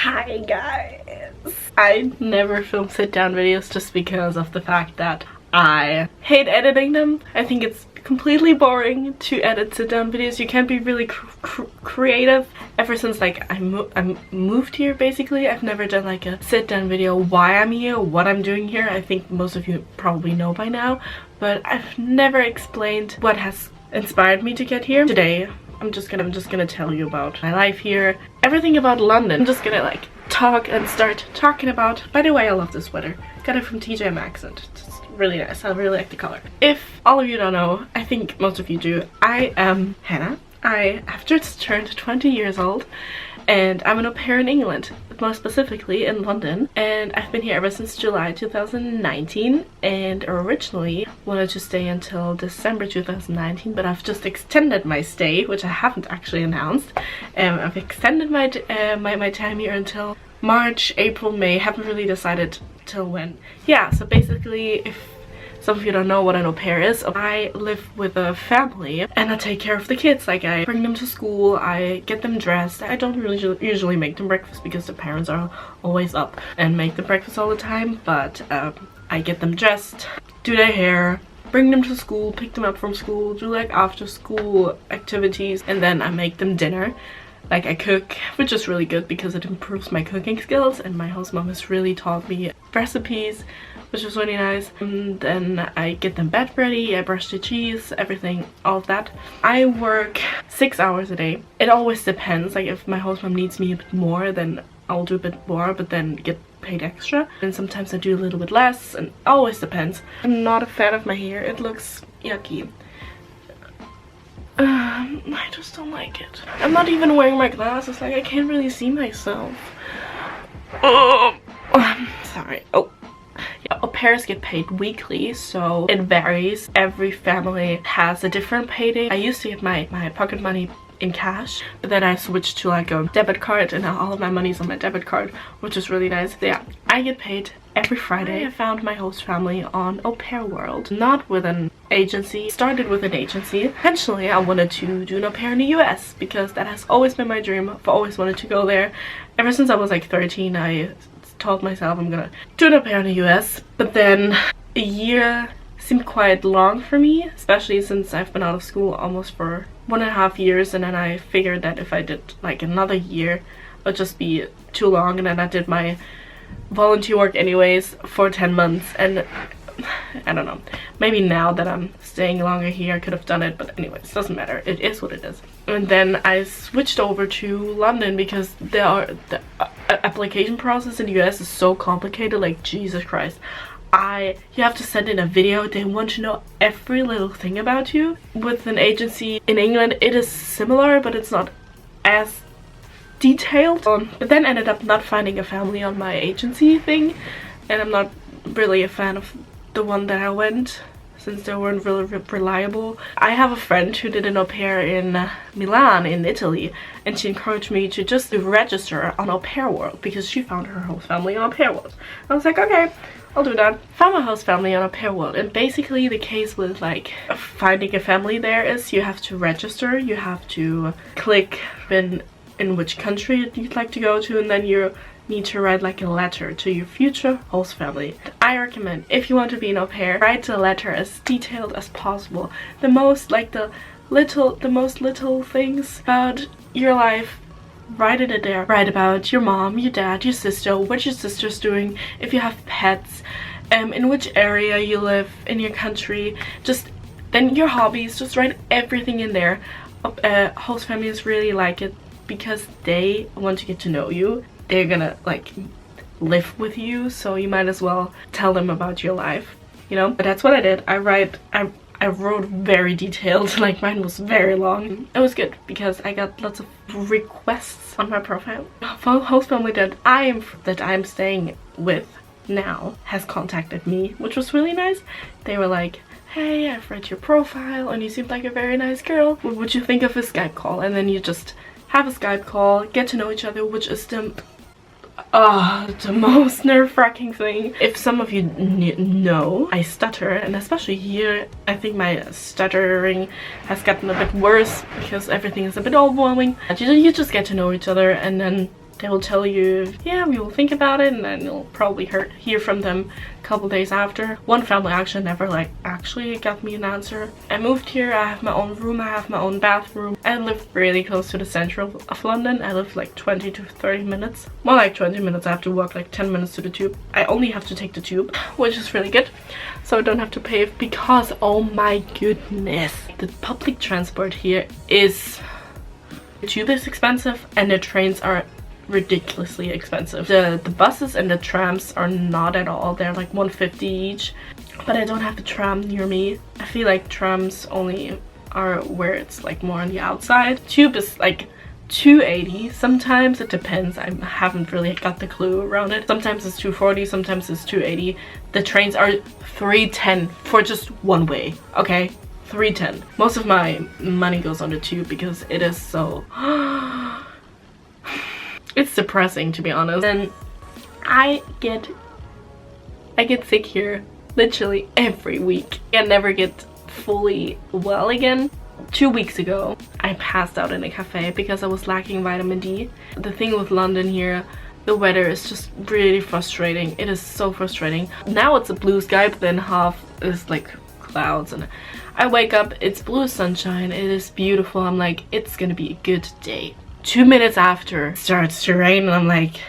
Hi guys! I never film sit-down videos just because of the fact that I hate editing them. I think it's completely boring to edit sit-down videos. You can't be really creative. Ever since like I moved here, basically I've never done like a sit-down video why I'm here, what I'm doing here. I think most of you probably know by now, but I've never explained what has inspired me to get here. Today I'm just gonna tell you about my life here, everything about London. I'm just gonna like talk and start talking about. By the way, I love this sweater. Got it from TJ Maxx. It's really nice. I really like the color. If all of you don't know, I think most of you do, I am Hannah. I have just turned 20 years old and I'm an au pair in England, more specifically in London, and I've been here ever since July 2019 and originally wanted to stay until December 2019, but I've just extended my stay, which I haven't actually announced. I've extended my my time here until March, April, May. Haven't really decided till when. Yeah, so basically, if some of you don't know what an au pair is, I live with a family and I take care of the kids. Like, I bring them to school, I get them dressed. I don't really usually make them breakfast because the parents are always up and make them breakfast all the time, but I get them dressed, do their hair, bring them to school, pick them up from school, do like after school activities, and then I make them dinner. Like, I cook, which is really good because it improves my cooking skills, and my host mom has really taught me recipes, which is really nice. And then I get them bed ready, I brush the cheese, everything, all of that. I work 6 hours a day. It always depends. Like, if my host mom needs me a bit more, then I'll do a bit more, but then get paid extra. And sometimes I do a little bit less, and always depends. I'm not a fan of my hair. It looks yucky. I just don't like it. I'm not even wearing my glasses, like I can't really see myself. Oh, sorry. Oh, yeah, au pairs get paid weekly, so it varies. Every family has a different payday. I used to get my pocket money in cash, but then I switched to like a debit card, and now all of my money's on my debit card, which is really nice. So yeah, I get paid every Friday. I found my host family on Au Pair World, not with an agency. Started with an agency. Eventually I wanted to do an au pair in the US because that has always been my dream. I've always wanted to go there. Ever since I was like 13, I told myself I'm gonna do an au pair in the US, but then a year seemed quite long for me, especially since I've been out of school almost for 1.5 years, and then I figured that if I did like another year it would just be too long, and then I did my volunteer work anyways for 10 months, and I don't know, maybe now that I'm staying longer here I could have done it, but anyways, doesn't matter, it is what it is. And then I switched over to London because the application process in the US is so complicated, like Jesus Christ. You have to send in a video, they want to know every little thing about you. With an agency in England it is similar, but it's not as detailed. But then ended up not finding a family on my agency thing, and I'm not really a fan of the one that I went, since they weren't really reliable. I have a friend who did an au pair in Milan in Italy, and she encouraged me to just register on Au Pair World because she found her host family on Au Pair World. I was like, okay, I'll do that. Found my host family on Au Pair World, and basically the case with like finding a family there is you have to register, you have to click in which country you'd like to go to, and then you need to write like a letter to your future host family. I recommend, if you want to be an au pair, write a letter as detailed as possible. The most little things about your life, write it in there. Write about your mom, your dad, your sister, what your sister's doing, if you have pets, in which area you live in your country, just then your hobbies, just write everything in there. Host families really like it because they want to get to know you. They're gonna like live with you, so you might as well tell them about your life, you know. But that's what I did. I wrote very detailed, like mine was very long. It was good because I got lots of requests on my profile. Host family that I'm staying with now has contacted me, which was really nice. They were like, hey, I've read your profile and you seem like a very nice girl. What would you think of a Skype call? And then you just have a Skype call, get to know each other, which is the most nerve-wracking thing. If some of you know, I stutter, and especially here, I think my stuttering has gotten a bit worse because everything is a bit overwhelming. You just get to know each other, and then They will tell you, yeah, we will think about it, and then you'll probably hear from them a couple days after. One family actually never like actually got me an answer. I moved here, I have my own room, I have my own bathroom. I live really close to the center of London. I live like 20 to 30 minutes. More like 20 minutes. I have to walk like 10 minutes to the tube. I only have to take the tube, which is really good. So I don't have to pay because, oh my goodness, the public transport here is... The tube is expensive and the trains are ridiculously expensive. The buses and the trams are not at all. They're like 150 each, but I don't have a tram near me. I feel like trams only are where it's like more on the outside. Tube is like 280. Sometimes it depends. I haven't really got the clue around it. Sometimes it's 240, sometimes it's 280. The trains are 310 for just one way, okay? 310. Most of my money goes on the tube because it is so it's depressing, to be honest. And I get sick here literally every week. I never get fully well again. 2 weeks ago I passed out in a cafe because I was lacking vitamin D. The thing with London here, the weather is just really frustrating. It is so frustrating. Now it's a blue sky, but then half is like clouds, and I wake up, it's blue sunshine, it is beautiful. I'm like, it's gonna be a good day. 2 minutes after it starts to rain, and I'm like,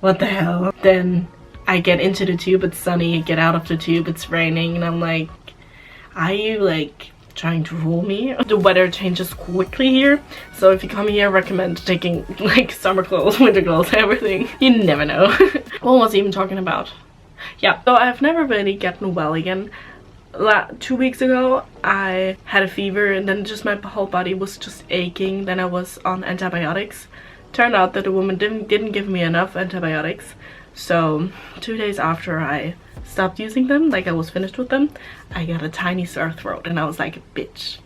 what the hell? Then I get into the tube, it's sunny, I get out of the tube, it's raining, and I'm like, are you like trying to fool me? The weather changes quickly here, so if you come here, I recommend taking like summer clothes, winter clothes, everything. You never know. What was I even talking about? Yeah, so I've never really gotten well again. 2 weeks ago I had a fever, and then just my whole body was just aching. Then I was on antibiotics. Turned out that the woman didn't give me enough antibiotics, so 2 days after I stopped using them, like I was finished with them, I got a tiny sore throat, and I was like, bitch.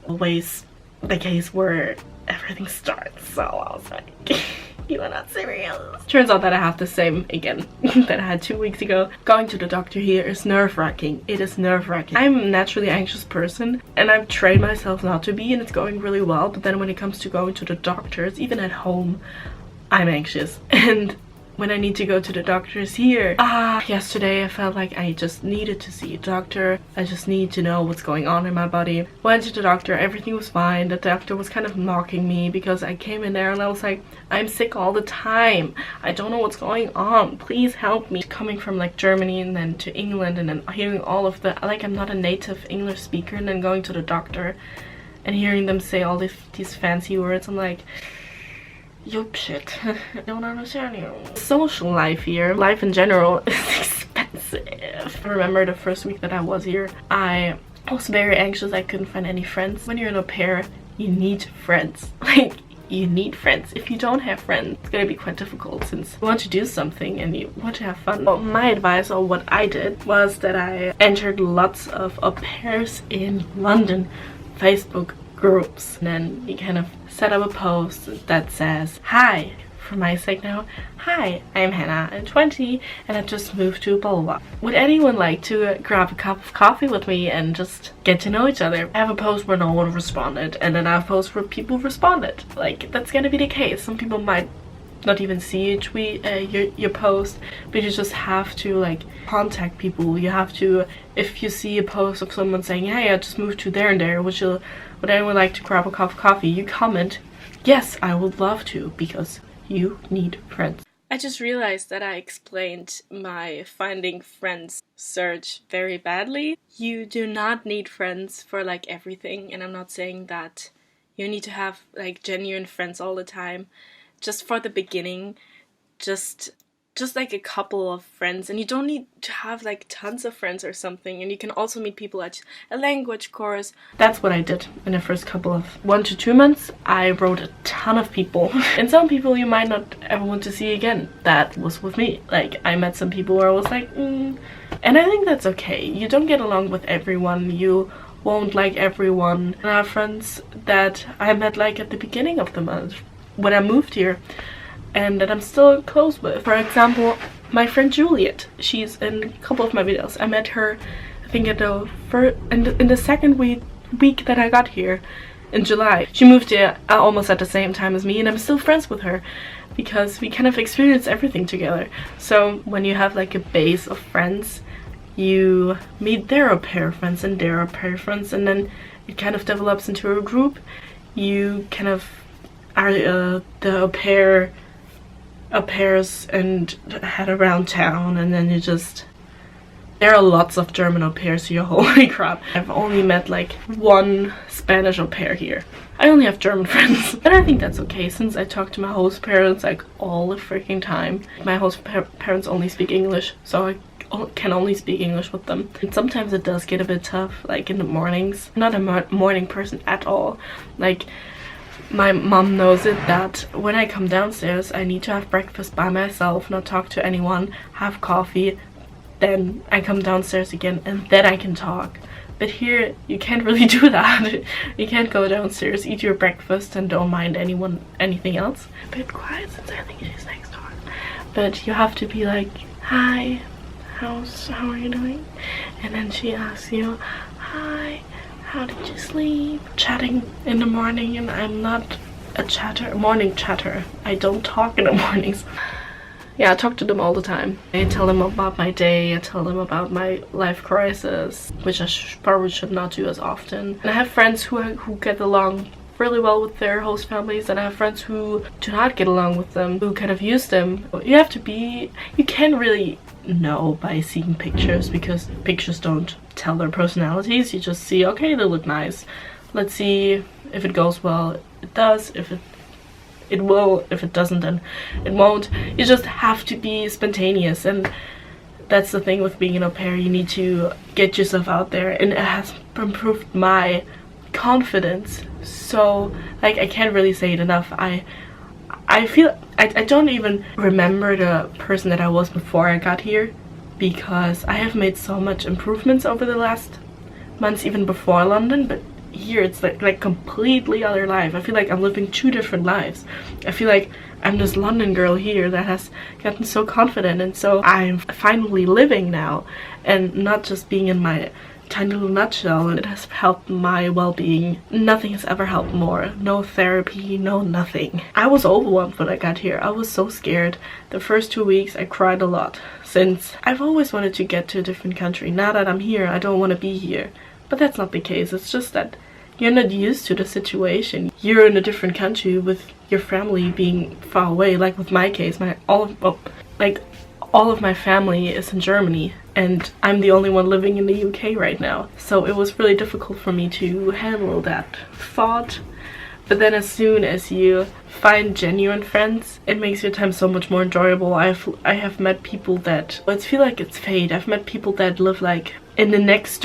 Always the case where everything starts, so I was like, you are not serious. Turns out that I have the same again that I had 2 weeks ago. Going to the doctor here is nerve-wracking. It is nerve-wracking. I'm a naturally anxious person, and I've trained myself not to be, and it's going really well. But then when it comes to going to the doctors, even at home, I'm anxious. And when I need to go to the doctors here, yesterday I felt like I just needed to see a doctor. I just need to know what's going on in my body. Went to the doctor, everything was fine. The doctor was kind of mocking me because I came in there and I was like, I'm sick all the time. I don't know what's going on. Please help me. Coming from like Germany and then to England, and then hearing all of the, like, I'm not a native English speaker, and then going to the doctor and hearing them say all these fancy words, I'm like, you shit. I don't understand you. Social life here, life in general, is expensive. I remember the first week that I was here, I was very anxious. I couldn't find any friends. When you're an au pair, you need friends. Like, you need friends. If you don't have friends, it's gonna be quite difficult, since you want to do something and you want to have fun. Well, my advice, or what I did, was that I entered lots of au pairs in London Facebook groups, and then you kind of set up a post that says, hi, for my sake now, hi, I'm Hannah, I'm 20 and I just moved to blah blah blah. Would anyone like to grab a cup of coffee with me and just get to know each other? I have a post where no one responded, and then I have a post where people responded. Like, that's gonna be the case. Some people might not even see your tweet, your post, but you just have to like contact people. You have to, if you see a post of someone saying, hey, I just moved to there and there, would anyone like to grab a cup of coffee? You comment, yes, I would love to, because you need friends. I just realized that I explained my finding friends search very badly. You do not need friends for like everything, and I'm not saying that you need to have like genuine friends all the time. Just for the beginning, just like a couple of friends, and you don't need to have like tons of friends or something. And you can also meet people at a language course. That's what I did in the first couple of 1 to 2 months. I wrote a ton of people, and some people you might not ever want to see again. That was with me. Like, I met some people where I was like, and I think that's okay. You don't get along with everyone. You won't like everyone. And I have friends that I met like at the beginning of the month when I moved here, and that I'm still close with. For example, my friend Juliet, she's in a couple of my videos. I met her, I think in the second week that I got here, in July. She moved here almost at the same time as me, and I'm still friends with her because we kind of experience everything together. So when you have like a base of friends, you meet their au pair friends and their au pair friends, and then it kind of develops into a group. You kind of are the au pairs and head around town, and then you just... There are lots of German au pairs here, holy crap. I've only met like one Spanish au pair here. I only have German friends. And I think that's okay, since I talk to my host parents like all the freaking time. My host parents only speak English, so I can only speak English with them. And sometimes it does get a bit tough, like in the mornings. I'm not a morning person at all. Like, my mom knows it that when I come downstairs, I need to have breakfast by myself, not talk to anyone, have coffee, then I come downstairs again, and then I can talk. But here, you can't really do that. You can't go downstairs, eat your breakfast, and don't mind anything else. A bit quiet since I think she's next door. But you have to be like, hi, how are you doing? And then she asks you, hi, how did you sleep? Chatting in the morning, and I'm not a morning chatter. I don't talk in the mornings. Yeah, I talk to them all the time. I tell them about my day, I tell them about my life crisis, which I probably should not do as often. And I have friends who get along really well with their host families, and I have friends who do not get along with them, who kind of use them. You can't really know by seeing pictures, because pictures don't tell their personalities. You just see, okay, they look nice. Let's see if it goes well. It does. If it will. If it doesn't, then it won't. You just have to be spontaneous, and that's the thing with being an au pair. You need to get yourself out there, and it has improved my confidence. So, like, I can't really say it enough. I feel I don't even remember the person that I was before I got here, because I have made so much improvements over the last months, even before London. But here it's like completely other life. I feel like I'm living two different lives. I feel like I'm this London girl here that has gotten so confident, and so I'm finally living now and not just being in my tiny little nutshell. And it has helped my well-being. Nothing has ever helped more. No therapy, no nothing. I was overwhelmed when I got here. I was so scared. The first 2 weeks I cried a lot, since I've always wanted to get to a different country. Now that I'm here, I don't want to be here. But that's not the case. It's just that you're not used to the situation. You're in a different country with your family being far away. Like with my case, all of my family is in Germany, and I'm the only one living in the UK right now. So it was really difficult for me to handle that thought. But then as soon as you find genuine friends, it makes your time so much more enjoyable. I have met people that, I feel like it's fate. I've met people that live like in the next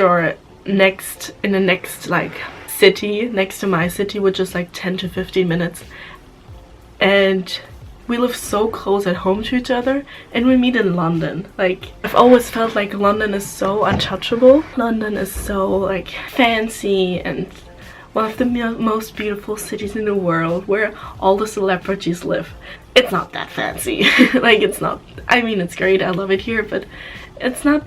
like city next to my city, which is like 10 to 15 minutes, and we live so close at home to each other, and we meet in London. Like, I've always felt like London is so untouchable. London is so like fancy and one of the most beautiful cities in the world, where all the celebrities live. It's not that fancy. Like, it's not, I mean, it's great, I love it here, but it's not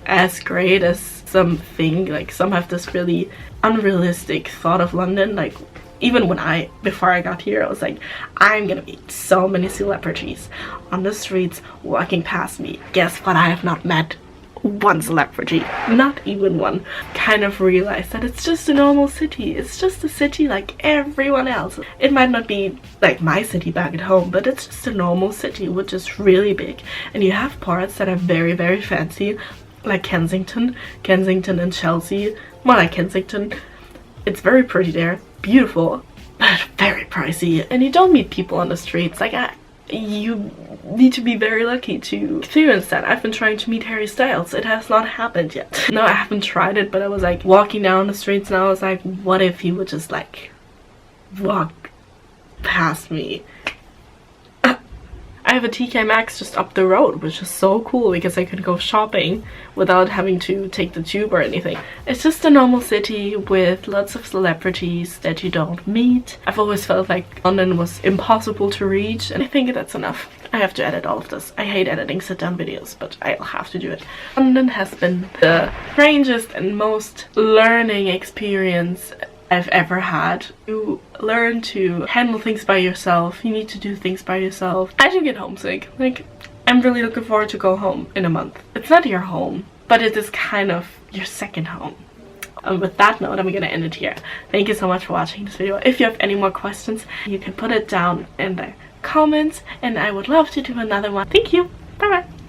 as great as some have this really unrealistic thought of London. Like, even before I got here, I was like, I'm gonna meet so many celebrities on the streets walking past me. Guess what? I have not met one celebrity, not even one. Kind of realized that it's just a normal city. It's just a city like everyone else. It might not be like my city back at home, but it's just a normal city, which is really big. And you have parts that are very, very fancy, like Kensington and Chelsea. More like Kensington. It's very pretty there, beautiful, but very pricey. And you don't meet people on the streets. Like, you need to be very lucky to experience that. I've been trying to meet Harry Styles. It has not happened yet. No, I haven't tried it, but I was like walking down the streets, and I was like, what if he would just like walk past me? I have a TK Maxx just up the road, which is so cool because I can go shopping without having to take the tube or anything. It's just a normal city with lots of celebrities that you don't meet. I've always felt like London was impossible to reach, and I think that's enough. I have to edit all of this. I hate editing sit-down videos, but I'll have to do it. London has been the strangest and most learning experience I've ever had. You learn to handle things by yourself. You need to do things by yourself. I do get homesick. Like, I'm really looking forward to go home in a month. It's not your home, but it is kind of your second home. And with that note, I'm gonna end it here. Thank you so much for watching this video. If you have any more questions, you can put it down in the comments and I would love to do another one. Thank you. Bye bye.